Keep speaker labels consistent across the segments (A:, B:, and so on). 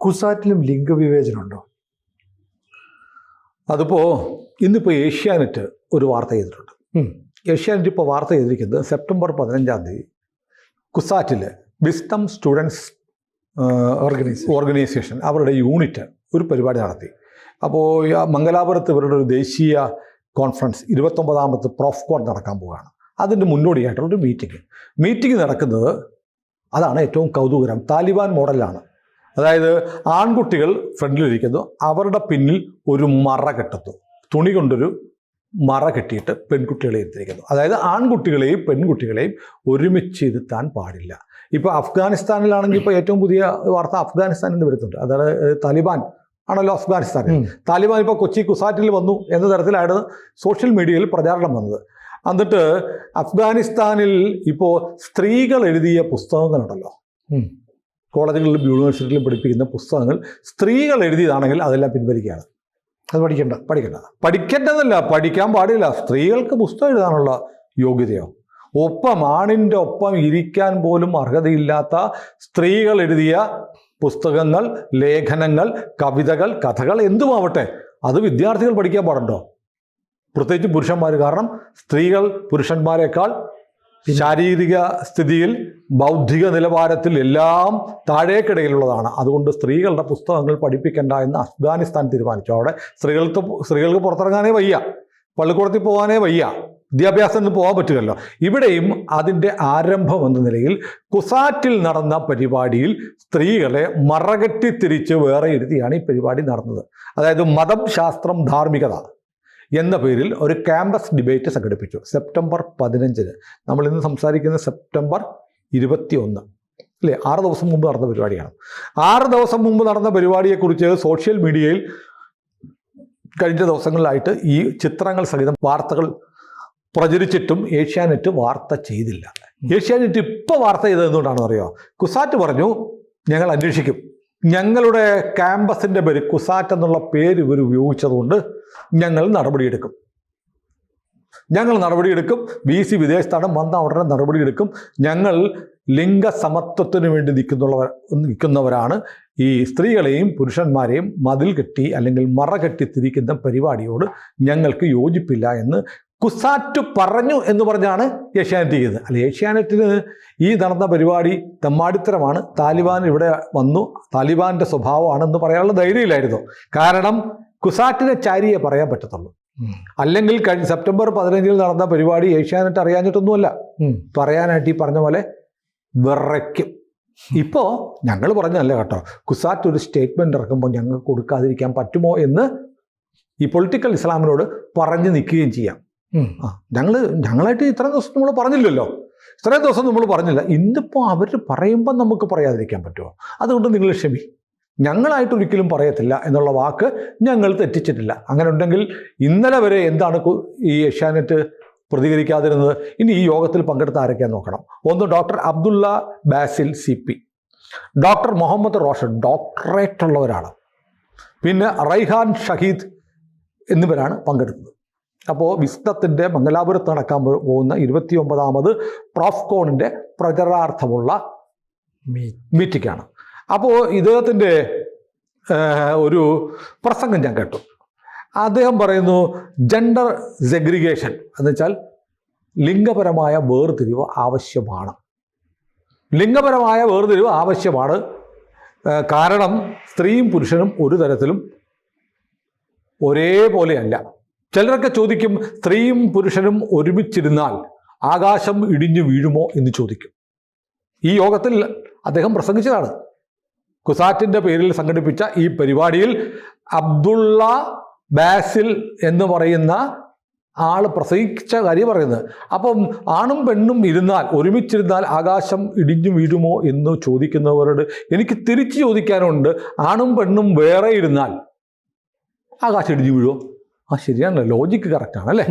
A: കുസാറ്റിലും ലിംഗവിവേചനമുണ്ടോ?
B: അതിപ്പോൾ ഇന്നിപ്പോൾ ഏഷ്യാനെറ്റ് ഒരു വാർത്ത ചെയ്തിട്ടുണ്ട്. ഏഷ്യാനെറ്റ് ഇപ്പോൾ വാർത്ത ചെയ്തിരിക്കുന്നത് സെപ്റ്റംബർ 15 കുസാറ്റിൽ വിസ്ഡം സ്റ്റുഡൻസ് ഓർഗനൈസേഷൻ അവരുടെ യൂണിറ്റ് ഒരു പരിപാടി നടത്തി. അപ്പോൾ മംഗലാപുരത്ത് ഇവരുടെ ഒരു ദേശീയ കോൺഫറൻസ് 29ാമത് പ്രോഫ്കോൺ നടക്കാൻ പോവുകയാണ്. അതിൻ്റെ മുന്നോടിയായിട്ടുള്ളൊരു മീറ്റിംഗ് നടക്കുന്നത് അതാണ് ഏറ്റവും കൗതുകരം. താലിബാൻ മോഡലാണ്. അതായത് ആൺകുട്ടികൾ ഫ്രണ്ടിലിരിക്കുന്നു, അവരുടെ പിന്നിൽ ഒരു മറ കെട്ടുന്നു, തുണി കൊണ്ടൊരു മറ കെട്ടിയിട്ട് പെൺകുട്ടികളെ ഇരുത്തിയിരിക്കുന്നു. അതായത് ആൺകുട്ടികളെയും പെൺകുട്ടികളെയും ഒരുമിച്ച് ഇരുത്താൻ പാടില്ല. ഇപ്പോൾ അഫ്ഗാനിസ്ഥാനിലാണെങ്കിൽ ഇപ്പോൾ ഏറ്റവും പുതിയ വാർത്ത അഫ്ഗാനിസ്ഥാനിൽ നിന്ന് വരുന്നുണ്ട്. അതായത് താലിബാൻ ആണല്ലോ അഫ്ഗാനിസ്ഥാനിൽ. താലിബാൻ ഇപ്പോൾ കൊച്ചി കുസാറ്റിൽ വന്നു എന്ന തരത്തിലാണ് സോഷ്യൽ മീഡിയയിൽ പ്രചാരണം വന്നത്. എന്നിട്ട് അഫ്ഗാനിസ്ഥാനിൽ ഇപ്പോൾ സ്ത്രീകൾ എഴുതിയ പുസ്തകങ്ങളുണ്ടല്ലോ, കോളേജുകളിലും യൂണിവേഴ്സിറ്റിയിലും പഠിപ്പിക്കുന്ന പുസ്തകങ്ങൾ സ്ത്രീകൾ എഴുതിയതാണെങ്കിൽ അതെല്ലാം പിൻവലിക്കുകയാണ്.
A: അത്
B: പഠിക്കേണ്ടതല്ല, പഠിക്കാൻ പാടില്ല. സ്ത്രീകൾക്ക് പുസ്തകം എഴുതാനുള്ള യോഗ്യതയോ ഒപ്പം ആണിൻ്റെ ഒപ്പം ഇരിക്കാൻ പോലും അർഹതയില്ലാത്ത സ്ത്രീകൾ എഴുതിയ പുസ്തകങ്ങൾ, ലേഖനങ്ങൾ, കവിതകൾ, കഥകൾ എന്തുമാവട്ടെ അത് വിദ്യാർത്ഥികൾ പഠിക്കാൻ പാടുണ്ടോ? പ്രത്യേകിച്ച് പുരുഷന്മാർ. കാരണം സ്ത്രീകൾ പുരുഷന്മാരെക്കാൾ ശാരീരിക സ്ഥിതിയിൽ, ബൗദ്ധിക നിലവാരത്തിൽ എല്ലാം താഴേക്കിടയിലുള്ളതാണ്. അതുകൊണ്ട് സ്ത്രീകളുടെ പുസ്തകങ്ങൾ പഠിപ്പിക്കേണ്ട എന്ന് അഫ്ഗാനിസ്ഥാൻ തീരുമാനിച്ചു. അവിടെ സ്ത്രീകൾക്ക് പുറത്തിറങ്ങാനേ വയ്യ, പള്ളിക്കൂടത്തിൽ പോകാനേ വയ്യ, വിദ്യാഭ്യാസത്തിന് പോകാൻ പറ്റുമല്ലോ. ഇവിടെയും അതിൻ്റെ ആരംഭം എന്ന നിലയിൽ കുസാറ്റിൽ നടന്ന പരിപാടിയിൽ സ്ത്രീകളെ മറകെട്ടി തിരിച്ച് വേറെ ഇരുത്തിയാണ് ഈ പരിപാടി നടന്നത്. അതായത് മതം, ശാസ്ത്രം, ധാർമ്മികത എന്ന പേരിൽ ഒരു ക്യാമ്പസ് ഡിബേറ്റ് സംഘടിപ്പിച്ചു. സെപ്റ്റംബർ 15. നമ്മളിന്ന് സംസാരിക്കുന്നത് സെപ്റ്റംബർ 21 അല്ലേ? 6 ദിവസം മുമ്പ് നടന്ന പരിപാടിയാണ്. 6 ദിവസം മുമ്പ് നടന്ന പരിപാടിയെക്കുറിച്ച് സോഷ്യൽ മീഡിയയിൽ കഴിഞ്ഞ ദിവസങ്ങളിലായിട്ട് ഈ ചിത്രങ്ങൾ സഹിതം വാർത്തകൾ പ്രചരിച്ചിട്ടും ഏഷ്യാനെറ്റ് വാർത്ത ചെയ്തില്ല. ഏഷ്യാനെറ്റ് ഇപ്പോൾ വാർത്ത ചെയ്തത് എന്തുകൊണ്ടാണെന്ന് അറിയോ? കുസാറ്റ് പറഞ്ഞു, ഞങ്ങൾ അന്വേഷിക്കും, ഞങ്ങളുടെ ക്യാമ്പസിൻ്റെ പേര് കുസാറ്റ് എന്നുള്ള പേര് ഇവർ ഉപയോഗിച്ചതുകൊണ്ട് ഞങ്ങൾ നടപടിയെടുക്കും. VC വിദേശത്താണ്, വന്ന ഉടനെ നടപടിയെടുക്കും. ഞങ്ങൾ ലിംഗസമത്വത്തിന് വേണ്ടി നിൽക്കുന്നവരാണ്. ഈ സ്ത്രീകളെയും പുരുഷന്മാരെയും മതിൽ കെട്ടി അല്ലെങ്കിൽ മറ കെട്ടി തിരിക്കുന്ന പരിപാടിയോട് ഞങ്ങൾക്ക് യോജിപ്പില്ല എന്ന് കുസാറ്റ് പറഞ്ഞു എന്ന് പറഞ്ഞാണ് ഏഷ്യാനെറ്റ് ചെയ്തത്. അല്ല, ഏഷ്യാനെറ്റിന് ഈ നടന്ന പരിപാടി തെമ്മാടിത്തരമാണ്, താലിബാൻ ഇവിടെ വന്നു, താലിബാൻ്റെ സ്വഭാവമാണെന്ന് പറയാനുള്ള ധൈര്യമില്ലായിരുന്നു. കാരണം കുസാറ്റിനെ ചാരിയെ പറയാൻ പറ്റത്തുള്ളൂ. അല്ലെങ്കിൽ സെപ്റ്റംബർ 15 നടന്ന പരിപാടി ഏഷ്യാനെറ്റ് അറിയാഞ്ഞിട്ടൊന്നുമല്ല, പറയാനായിട്ട് ഈ പറഞ്ഞ പോലെ വിറയ്ക്കും. ഇപ്പോൾ ഞങ്ങൾ പറഞ്ഞല്ല കേട്ടോ, കുസാറ്റ് ഒരു സ്റ്റേറ്റ്മെൻറ്റ് ഇറക്കുമ്പോൾ ഞങ്ങൾക്ക് കൊടുക്കാതിരിക്കാൻ പറ്റുമോ എന്ന് ഈ പൊളിറ്റിക്കൽ ഇസ്ലാമിനോട് പറഞ്ഞു നിൽക്കുകയും ചെയ്യാം. ഞങ്ങളായിട്ട് ഇത്രയും ദിവസം നമ്മൾ പറഞ്ഞില്ലല്ലോ, ഇന്നിപ്പോൾ അവർ പറയുമ്പോൾ നമുക്ക് പറയാതിരിക്കാൻ പറ്റുമോ? അതുകൊണ്ട് നിങ്ങൾ ക്ഷമി, ഞങ്ങളായിട്ട് ഒരിക്കലും പറയത്തില്ല എന്നുള്ള വാക്ക് ഞങ്ങൾ തെറ്റിച്ചിട്ടില്ല. അങ്ങനെ ഉണ്ടെങ്കിൽ ഇന്നലെ വരെ എന്താണ് ഈ ഏഷ്യാനെറ്റ് പ്രതികരിക്കാതിരുന്നത്? ഇനി ഈ യോഗത്തിൽ പങ്കെടുത്ത ആരൊക്കെയാന്ന് നോക്കണം. ഒന്ന് doctor Abdulla Basil CP, doctor Muhammad Roshan, doctorate ഉള്ളവരാണ്, പിന്നെ റൈഹാൻ ഷഹീദ് എന്നിവരാണ് പങ്കെടുത്തത്. അപ്പോൾ വിസ്ഡത്തിൻ്റെ മംഗലാപുരത്ത് നടക്കാൻ പോകുന്ന 29ാമത് പ്രോഫ്കോണിൻ്റെ പ്രചരണാർത്ഥമുള്ള മീറ്റിംഗാണ്. അപ്പോൾ ഇദ്ദേഹത്തിൻ്റെ ഒരു പ്രസംഗം ഞാൻ കേട്ടു. അദ്ദേഹം പറയുന്നു, ജെൻഡർ സെഗ്രിഗേഷൻ എന്ന് വെച്ചാൽ ലിംഗപരമായ വേർതിരിവ് ആവശ്യമാണ്. കാരണം സ്ത്രീയും പുരുഷനും ഒരു തരത്തിലും ഒരേപോലെയല്ല. ചിലരൊക്കെ ചോദിക്കും, സ്ത്രീയും പുരുഷനും ഒരുമിച്ചിരുന്നാൽ ആകാശം ഇടിഞ്ഞു വീഴുമോ എന്ന് ചോദിക്കും. ഈ യോഗത്തിൽ അദ്ദേഹം പ്രസംഗിച്ചതാണ്. കുസാറ്റിൻ്റെ പേരിൽ സംഘടിപ്പിച്ച ഈ പരിപാടിയിൽ അബ്ദുള്ള ബാസിൽ എന്ന് പറയുന്ന ആൾ പ്രസംഗിച്ച കാര്യം പറയുന്നത്. അപ്പം ആണും പെണ്ണും ഒരുമിച്ചിരുന്നാൽ ആകാശം ഇടിഞ്ഞു വീഴുമോ എന്ന് ചോദിക്കുന്നവരോട് എനിക്ക് തിരിച്ചു ചോദിക്കാനുണ്ട്, ആണും പെണ്ണും വേറെ ഇരുന്നാൽ ആകാശം ഇടിഞ്ഞു വീഴുമോ? ശരിയാണല്ലോ, ലോജിക്ക് കറക്റ്റാണ് അല്ലേ?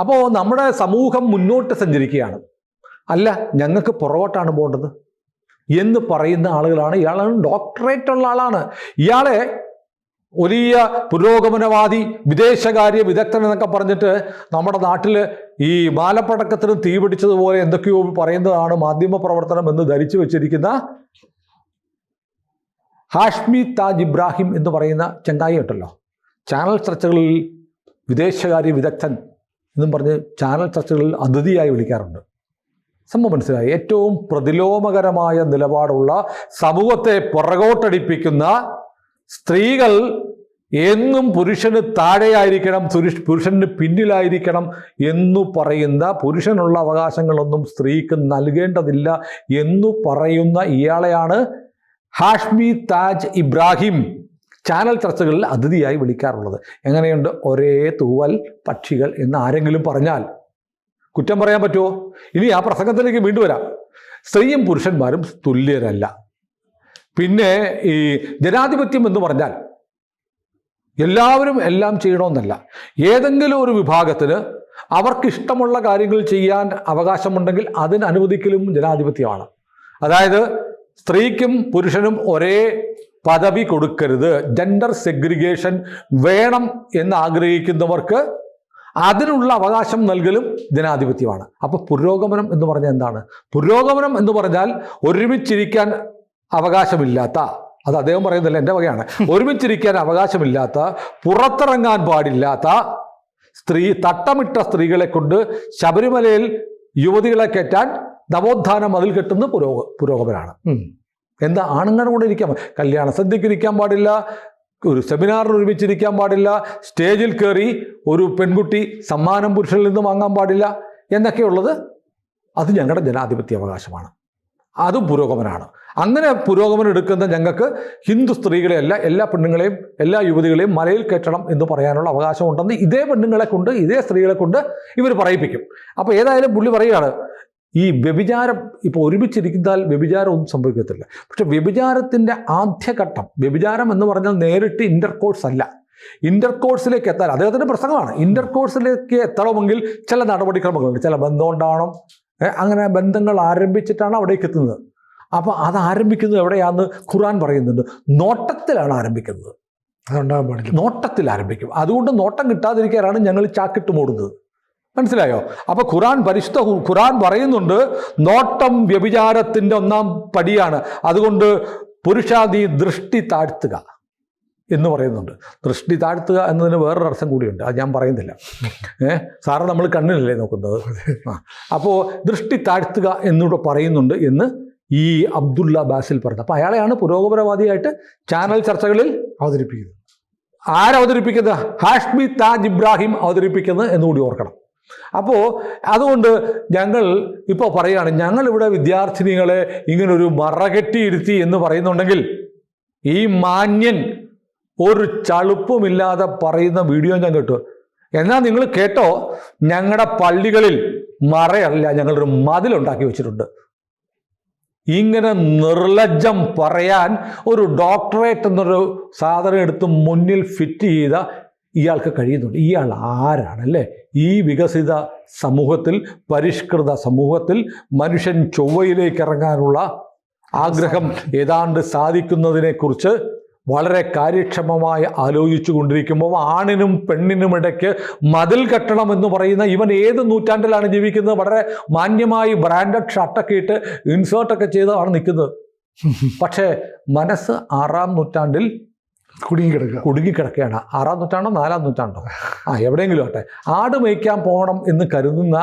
B: അപ്പോൾ നമ്മുടെ സമൂഹം മുന്നോട്ട് സഞ്ചരിക്കുകയാണ്. അല്ല, ഞങ്ങൾക്ക് പുറകോട്ടാണ് പോകേണ്ടത് എന്ന് പറയുന്ന ആളുകളാണ്. ഇയാളാണ് ഡോക്ടറേറ്റ് ഉള്ള ആളാണ്. ഇയാളെ വലിയ പുരോഗമനവാദി, വിദേശകാര്യ വിദഗ്ധൻ എന്നൊക്കെ പറഞ്ഞിട്ട് നമ്മുടെ നാട്ടിൽ ഈ മാലപ്പടക്കത്തിന് തീ പിടിച്ചതുപോലെ എന്തൊക്കെയോ പറയുന്നതാണ് മാധ്യമ പ്രവർത്തനം എന്ന് ധരിച്ചു വെച്ചിരിക്കുന്ന ഹാഷ്മി താജ് ഇബ്രാഹിം എന്ന് പറയുന്ന ചങ്ങായി ഉണ്ടല്ലോ, ചാനൽ ചർച്ചകളിൽ വിദേശകാര്യ വിദഗ്ധൻ എന്നും പറഞ്ഞ് ചാനൽ ചർച്ചകളിൽ അതിഥിയായി വിളിക്കാറുണ്ട്. സംഭവം മനസ്സിലായി. ഏറ്റവും പ്രതിലോമകരമായ നിലപാടുള്ള, സമൂഹത്തെ പുറകോട്ടടിപ്പിക്കുന്ന, സ്ത്രീകൾ എന്നും പുരുഷന് താഴെയായിരിക്കണം, പുരുഷന് പിന്നിലായിരിക്കണം എന്നു പറയുന്ന, പുരുഷനുള്ള അവകാശങ്ങളൊന്നും സ്ത്രീക്ക് നൽകേണ്ടതില്ല എന്നു പറയുന്ന ഇയാളെയാണ് ഹാഷ്മി താജ് ഇബ്രാഹിം ചാനൽ ചർച്ചകളിൽ അതിഥിയായി വിളിക്കാറുള്ളത്. എങ്ങനെയുണ്ട്? ഒരേ തൂവൽ പക്ഷികൾ എന്ന് ആരെങ്കിലും പറഞ്ഞാൽ കുറ്റം പറയാൻ പറ്റുമോ? ഇനി ആ പ്രസംഗത്തിലേക്ക് വീണ്ടും വരാം. സ്ത്രീയും പുരുഷന്മാരും തുല്യരല്ല. പിന്നെ ഈ ജനാധിപത്യം എന്ന് പറഞ്ഞാൽ എല്ലാവരും എല്ലാം ചെയ്യണമെന്നല്ല. ഏതെങ്കിലും ഒരു വിഭാഗത്തിന് അവർക്കിഷ്ടമുള്ള കാര്യങ്ങൾ ചെയ്യാൻ അവകാശമുണ്ടെങ്കിൽ അതിന് അനുവദിക്കലും ജനാധിപത്യമാണ്. അതായത് സ്ത്രീക്കും പുരുഷനും ഒരേ പദവി കൊടുക്കരുത്, ജെൻഡർ സെഗ്രിഗേഷൻ വേണം എന്ന് ആഗ്രഹിക്കുന്നവർക്ക് അതിനുള്ള അവകാശം നൽകലും ജനാധിപത്യമാണ്. അപ്പോൾ പുരോഗമനം എന്ന് പറഞ്ഞാൽ എന്താണ്? പുരോഗമനം എന്ന് പറഞ്ഞാൽ ഒരുമിച്ചിരിക്കാൻ അവകാശമില്ലാത്ത, അത് അദ്ദേഹം പറയുന്നില്ല, എൻ്റെ വകയാണ്, ഒരുമിച്ചിരിക്കാൻ അവകാശമില്ലാത്ത, പുറത്തിറങ്ങാൻ പാടില്ലാത്ത, തട്ടമിട്ട സ്ത്രീകളെ കൊണ്ട് ശബരിമലയിൽ യുവതികളെ കയറ്റാൻ നവോത്ഥാനം മതിൽ കെട്ടുന്ന പുരോഗമനാണ്. എന്താ? ആണുങ്ങളുടെ കൂടെ ഇരിക്കാൻ, കല്യാണ സദ്യക്ക് ഇരിക്കാൻ പാടില്ല, ഒരു സെമിനാറിന് ഒരുമിച്ചിരിക്കാൻ പാടില്ല, സ്റ്റേജിൽ കയറി ഒരു പെൺകുട്ടി സമ്മാനം പുരുഷനിൽ നിന്ന് വാങ്ങാൻ പാടില്ല എന്നൊക്കെയുള്ളത് അത് ഞങ്ങളുടെ ജനാധിപത്യ അവകാശമാണ്. അതും പുരോഗമനാണ്. അങ്ങനെ പുരോഗമനം എടുക്കുന്ന ഞങ്ങൾക്ക് ഹിന്ദു സ്ത്രീകളെയല്ല, എല്ലാ പെണ്ണുങ്ങളെയും എല്ലാ യുവതികളെയും മലയിൽ കയറ്റണം എന്ന് പറയാനുള്ള അവകാശമുണ്ടെന്ന് ഇതേ പെണ്ണുങ്ങളെ കൊണ്ട്, ഇതേ സ്ത്രീകളെ കൊണ്ട് ഇവർ പറയിപ്പിക്കും. അപ്പോൾ ഏതായാലും പുള്ളി പറയുകയാണ്, ഈ വ്യഭിചാരം ഇപ്പോൾ ഒരുമിച്ചിരിക്കുന്നാൽ വ്യഭിചാരം ഒന്നും സംഭവിക്കത്തില്ല. പക്ഷെ വ്യഭിചാരത്തിൻ്റെ ആദ്യഘട്ടം, വ്യഭിചാരം എന്ന് പറഞ്ഞാൽ നേരിട്ട് ഇൻ്റർകോഴ്സ് അല്ല, ഇൻ്റർകോഴ്സിലേക്ക് എത്താൻ അദ്ദേഹത്തിൻ്റെ പ്രസംഗമാണ്. ഇൻ്റർകോഴ്സിലേക്ക് എത്തണമെങ്കിൽ ചില നടപടിക്രമങ്ങളുണ്ട്, ചില ബന്ധം ഉണ്ടാവണം, അങ്ങനെ ബന്ധങ്ങൾ ആരംഭിച്ചിട്ടാണ് അവിടേക്ക് എത്തുന്നത്. അപ്പോൾ അത് ആരംഭിക്കുന്നത് എവിടെയാണെന്ന് ഖുർആൻ പറയുന്നുണ്ട്. നോട്ടത്തിലാണ് ആരംഭിക്കുന്നത്,
A: അതുണ്ടാകാൻ പാടില്ല,
B: നോട്ടത്തിൽ ആരംഭിക്കും. അതുകൊണ്ട് നോട്ടം കിട്ടാതിരിക്കാനാണ് ഞങ്ങൾ ചാക്കിട്ട് മൂടുന്നത്. മനസ്സിലായോ? അപ്പൊ പരിശുദ്ധ ഖുർആൻ പറയുന്നുണ്ട്, നോട്ടം വ്യഭിചാരത്തിന്റെ ഒന്നാം പടിയാണ്. അതുകൊണ്ട് പുരുഷാ നീ ദൃഷ്ടി താഴ്ത്തുക എന്ന് പറയുന്നുണ്ട്. ദൃഷ്ടി താഴ്ത്തുക എന്നതിന് വേറൊരു അർത്ഥം കൂടിയുണ്ട്, അത് ഞാൻ പറയുന്നില്ല. സാറ് നമ്മൾ കണ്ണിലല്ലേ നോക്കുന്നത്. അപ്പോൾ ദൃഷ്ടി താഴ്ത്തുക എന്നൂടെ പറയുന്നുണ്ട് എന്ന് ഈ അബ്ദുള്ള ബാസിൽ പറഞ്ഞു. അപ്പോൾ അയാളെയാണ് പുരോഗമനവാദിയായിട്ട് ചാനൽ ചർച്ചകളിൽ
A: അവതരിപ്പിക്കുന്നത്.
B: ആരവതരിപ്പിക്കുന്നത്? ഹാഷ്മി താജ് ഇബ്രാഹിം അവതരിപ്പിക്കുന്നത് എന്നുകൂടി ഓർക്കണം. അപ്പോൾ അതുകൊണ്ട് ഞങ്ങൾ ഇപ്പോൾ പറയുകയാണ്, ഞങ്ങളിവിടെ വിദ്യാർത്ഥിനികളെ ഇങ്ങനൊരു മറകെട്ടിയിരുത്തി എന്ന് പറയുന്നുണ്ടെങ്കിൽ ഈ മാന്യൻ ഒരു ചളുപ്പുമില്ലാതെ പറയുന്ന വീഡിയോ ഞാൻ കേട്ടു. എന്നാൽ നിങ്ങൾ കേട്ടോ, ഞങ്ങളുടെ പള്ളികളിൽ മറയല്ല, ഞങ്ങളൊരു മതിലുണ്ടാക്കി വെച്ചിട്ടുണ്ട്. ഇങ്ങനെ നിർലജ്ജം പറയാൻ ഒരു ഡോക്ടറേറ്റ് എന്നൊരു സാധനം എടുത്ത് മുന്നിൽ ഫിറ്റ് ചെയ്ത ഇയാൾക്ക് കഴിയുന്നുണ്ട്. ഇയാൾ ആരാണല്ലേ? ഈ വികസിത സമൂഹത്തിൽ, പരിഷ്കൃത സമൂഹത്തിൽ മനുഷ്യൻ ചൊവ്വയിലേക്ക് ഇറങ്ങാനുള്ള ആഗ്രഹം ഏതാണ്ട് സാധിക്കുന്നതിനെക്കുറിച്ച് വളരെ കാര്യക്ഷമമായി ആലോചിച്ചു കൊണ്ടിരിക്കുമ്പോൾ ആണിനും പെണ്ണിനും ഇടയ്ക്ക് മതിൽ കെട്ടണമെന്ന് പറയുന്ന ഇവൻ ഏത് നൂറ്റാണ്ടിലാണ് ജീവിക്കുന്നത്? വളരെ മാന്യമായി ബ്രാൻഡഡ് ഷർട്ടൊക്കെ ഇട്ട് ഇൻസേർട്ടൊക്കെ ചെയ്താണ് നിൽക്കുന്നത്. പക്ഷേ മനസ്സ് 6-ാം നൂറ്റാണ്ടിൽ കുടുങ്ങിക്കിടക്കുകയാണ്. 6-ാം നൂറ്റാണ്ടോ 4-ാം നൂറ്റാണ്ടോ എവിടെയെങ്കിലും ആട്ടെ. ആട് മേയ്ക്കാൻ പോകണം എന്ന് കരുതുന്ന,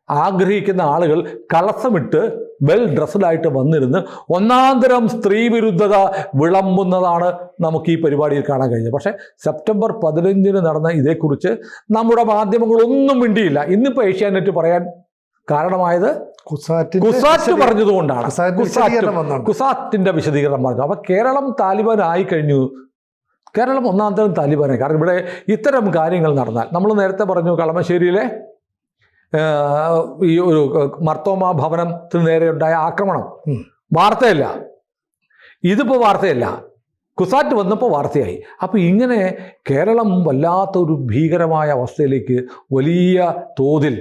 B: ആഗ്രഹിക്കുന്ന ആളുകൾ കളസമിട്ട് വെൽ ഡ്രസ്ഡായിട്ട് വന്നിരുന്ന് ഒന്നാന്തരം സ്ത്രീ വിരുദ്ധത വിളമ്പുന്നതാണ് നമുക്ക് ഈ പരിപാടിയിൽ കാണാൻ കഴിഞ്ഞത്. പക്ഷേ സെപ്റ്റംബർ 15 നടന്ന ഇതേക്കുറിച്ച് നമ്മുടെ മാധ്യമങ്ങളൊന്നും മിണ്ടിയില്ല. ഇന്നിപ്പോൾ ഏഷ്യാനെറ്റ് പറയാൻ കാരണമായത് കുസാറ്റ് പറഞ്ഞതുകൊണ്ടാണ്. കുസാറ്റിന്റെ വിശദീകരണം പറഞ്ഞു. അപ്പോൾ കേരളം താലിബാൻ ആയി കഴിഞ്ഞു. കേരളം ഒന്നാന്തരം താലിബാനായി. കാരണം ഇവിടെ ഇത്തരം കാര്യങ്ങൾ നടന്നാൽ, നമ്മൾ നേരത്തെ പറഞ്ഞു കളമശ്ശേരിയിലെ ഈ ഒരു മർത്തോമ ഭവനത്തിന് നേരെ ഉണ്ടായ ആക്രമണം വാർത്തയല്ല, ഇതിപ്പോൾ വാർത്തയല്ല, കുസാറ്റ് വന്നപ്പോൾ വാർത്തയായി. അപ്പോൾ ഇങ്ങനെ കേരളം വല്ലാത്തൊരു ഭീകരമായ അവസ്ഥയിലേക്ക് വലിയ തോതിൽ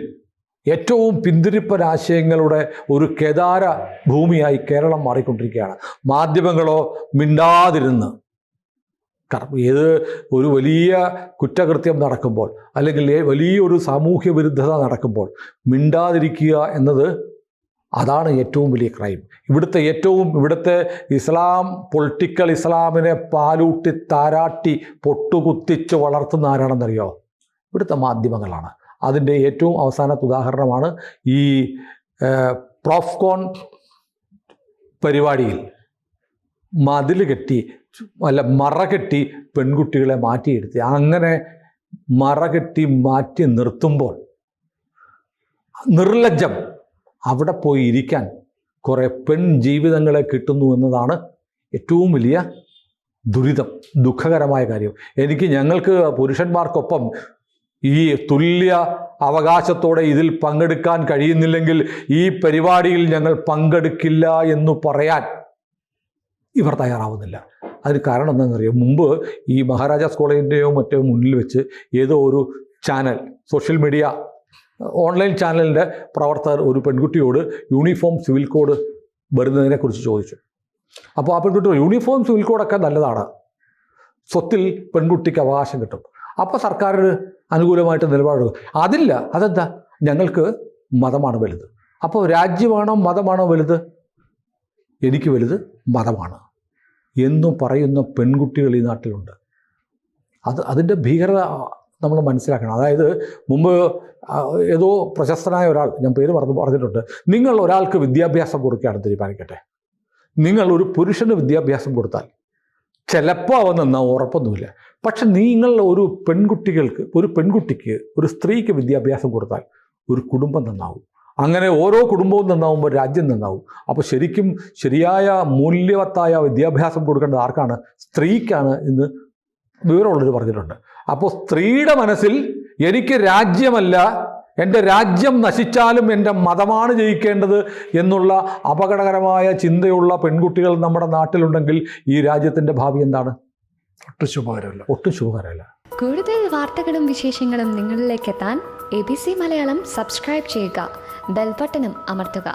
B: ഏറ്റവും പിന്തിരിപ്പനാശയങ്ങളുടെ ഒരു കേദാര ഭൂമിയായി കേരളം മാറിക്കൊണ്ടിരിക്കുകയാണ്. മാധ്യമങ്ങളോ മിണ്ടാതിരുന്ന്, കാരണം ഏത് ഒരു വലിയ കുറ്റകൃത്യം നടക്കുമ്പോൾ അല്ലെങ്കിൽ വലിയൊരു സാമൂഹ്യ വിരുദ്ധത നടക്കുമ്പോൾ മിണ്ടാതിരിക്കുക എന്നത് അതാണ് ഏറ്റവും വലിയ ക്രൈം. ഇവിടുത്തെ ഇസ്ലാം, പൊളിറ്റിക്കൽ ഇസ്ലാമിനെ പാലൂട്ടി താരാട്ടി പൊട്ടുകുത്തിച്ച് വളർത്തുന്ന ആരാണെന്നറിയോ? ഇവിടുത്തെ മാധ്യമങ്ങളാണ്. അതിൻ്റെ ഏറ്റവും അവസാനത്തെ ഉദാഹരണമാണ് ഈ പ്രോഫ്കോൺ പരിപാടിയിൽ മതിൽ കെട്ടി മറ കെട്ടി പെൺകുട്ടികളെ മാറ്റിയെടുത്തി. അങ്ങനെ മറ കെട്ടി മാറ്റി നിർത്തുമ്പോൾ നിർലജ്ജം അവിടെ പോയി ഇരിക്കാൻ കുറേ പെൺ ജീവിതങ്ങളെ കിട്ടുന്നു എന്നതാണ് ഏറ്റവും വലിയ ദുരിതം, ദുഃഖകരമായ കാര്യം. ഞങ്ങൾക്ക് പുരുഷന്മാർക്കൊപ്പം ഈ തുല്യ അവകാശത്തോടെ ഇതിൽ പങ്കെടുക്കാൻ കഴിയുന്നില്ലെങ്കിൽ ഈ പരിപാടിയിൽ ഞങ്ങൾ പങ്കെടുക്കില്ല എന്ന് പറയാൻ ഇവർ തയ്യാറാവുന്നില്ല. അതിന് കാരണം എന്താണെന്നറിയോ? മുമ്പ് ഈ മഹാരാജാസ് കോളേജിൻ്റെയോ മറ്റോ മുന്നിൽ വെച്ച് ഏതോ ഒരു ചാനൽ, സോഷ്യൽ മീഡിയ ഓൺലൈൻ ചാനലിൻ്റെ പ്രവർത്തകർ ഒരു പെൺകുട്ടിയോട് യൂണിഫോം സിവിൽ കോഡ് വരുന്നതിനെക്കുറിച്ച് ചോദിച്ചു. അപ്പോൾ ആ പെൺകുട്ടി യൂണിഫോം സിവിൽ കോഡൊക്കെ നല്ലതാണ്, സ്വത്തിൽ പെൺകുട്ടിക്ക് അവകാശം കിട്ടും, അപ്പോൾ സർക്കാരിന് അനുകൂലമായിട്ട് നിലപാടെടുക്കും. അതില്ല, അതെന്താ? ഞങ്ങൾക്ക് മതമാണ് വലുത്. അപ്പോൾ രാജ്യമാണോ മതമാണോ വലുത്? എനിക്ക് വലുത് മതമാണ് എന്നും പറയുന്ന പെൺകുട്ടികൾ ഈ നാട്ടിലുണ്ട്. അതിൻ്റെ ഭീകരത നമ്മൾ മനസ്സിലാക്കണം. അതായത് മുമ്പ് ഏതോ പ്രശസ്തനായ ഒരാൾ, ഞാൻ പേര് പറഞ്ഞിട്ടുണ്ട്, നിങ്ങൾ ഒരാൾക്ക് വിദ്യാഭ്യാസം കൊടുക്കുകയാണെന്ന് തീരുമാനിക്കട്ടെ, നിങ്ങൾ ഒരു പുരുഷന് വിദ്യാഭ്യാസം കൊടുത്താൽ ചിലപ്പോൾ അവൻ നന്നാവും, ഉറപ്പൊന്നുമില്ല. പക്ഷെ നിങ്ങൾ ഒരു പെൺകുട്ടിക്ക് ഒരു സ്ത്രീക്ക് വിദ്യാഭ്യാസം കൊടുത്താൽ ഒരു കുടുംബം നന്നാവും. അങ്ങനെ ഓരോ കുടുംബവും നന്നാവുമ്പോൾ രാജ്യം നന്നാവും. അപ്പോൾ ശരിയായ മൂല്യവത്തായ വിദ്യാഭ്യാസം കൊടുക്കേണ്ടത് ആർക്കാണ്? സ്ത്രീക്കാണ് എന്ന് വിവരമുള്ളവർ പറഞ്ഞിട്ടുണ്ട്. അപ്പോൾ സ്ത്രീയുടെ മനസ്സിൽ എനിക്ക് രാജ്യമല്ല, എൻ്റെ രാജ്യം നശിച്ചാലും എൻ്റെ മതമാണ് ജയിക്കേണ്ടത് എന്നുള്ള അപകടകരമായ ചിന്തയുള്ള പെൺകുട്ടികൾ നമ്മുടെ നാട്ടിലുണ്ടെങ്കിൽ ഈ രാജ്യത്തിൻ്റെ ഭാവി എന്താണ്? ഒട്ടും ശുഭകരമല്ല.
C: കൂടുതൽ വാർത്തകളും വിശേഷങ്ങളും നിങ്ങളിലേക്ക് എത്താൻ ABC മലയാളം സബ്സ്ക്രൈബ് ചെയ്യുക, ബെൽ ബട്ടണും അമർത്തുക.